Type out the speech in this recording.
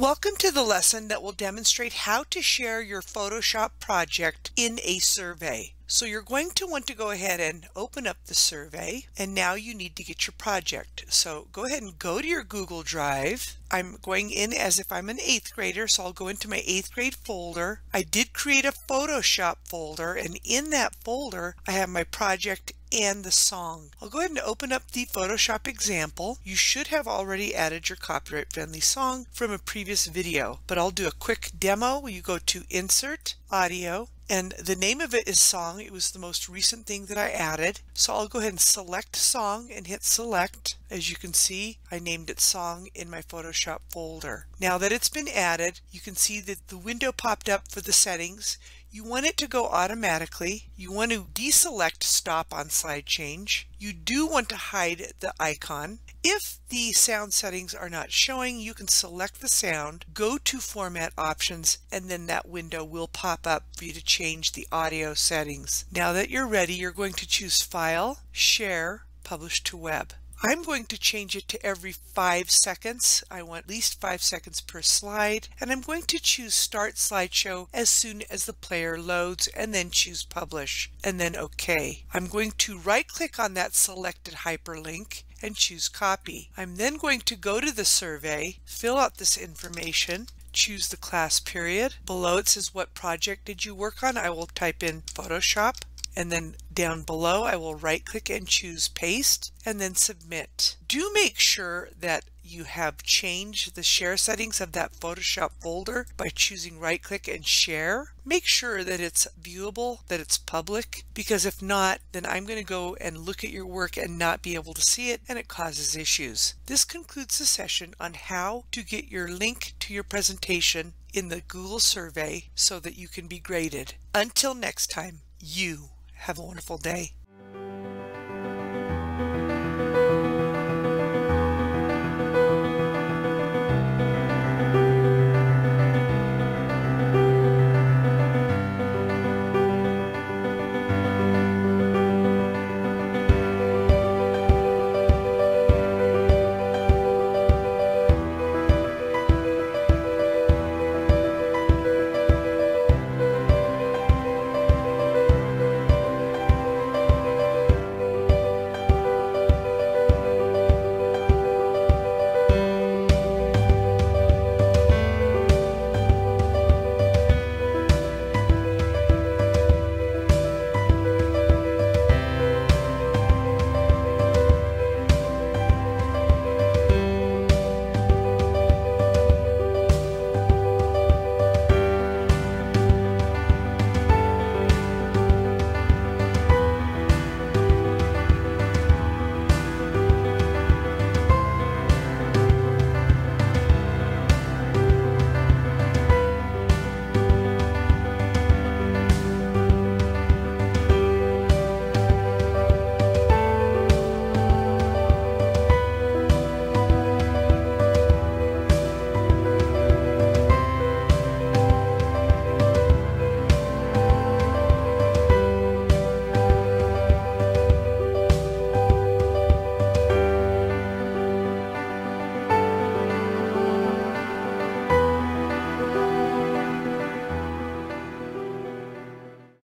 Welcome to the lesson that will demonstrate how to share your Photoshop project in a survey. So you're going to want to go ahead and open up the survey, and now you need to get your project. So go ahead and go to your Google Drive. I'm going in as if I'm an 8th grader, so I'll go into my 8th grade folder. I did create a Photoshop folder, and in that folder I have my project and the song. I'll go ahead and open up the Photoshop example. You should have already added your copyright friendly song from a previous video, but I'll do a quick demo where you go to Insert, Audio, and the name of it is Song. It was the most recent thing that I added. So I'll go ahead and select Song and hit Select. As you can see, I named it Song in my Photoshop folder. Now that it's been added, you can see that the window popped up for the settings. You want it to go automatically. You want to deselect Stop on Slide Change. You do want to hide the icon. If the sound settings are not showing, you can select the sound, go to Format Options, and then that window will pop up for you to change the audio settings. Now that you're ready, you're going to choose File, Share, Publish to Web. I'm going to change it to every 5 seconds. I want at least 5 seconds per slide, and I'm going to choose Start Slideshow as soon as the player loads, and then choose Publish, and then OK. I'm going to right-click on that selected hyperlink and choose Copy. I'm then going to go to the survey, fill out this information, choose the class period. Below it says what project did you work on. I will type in Photoshop. And then down below I will right click and choose Paste and then Submit. Do make sure that you have changed the share settings of that Photoshop folder by choosing right click and share. Make sure that it's viewable, that it's public, because if not, then I'm going to go and look at your work and not be able to see it, and it causes issues. This concludes the session on how to get your link to your presentation in the Google survey so that you can be graded. Until next time, you have a wonderful day.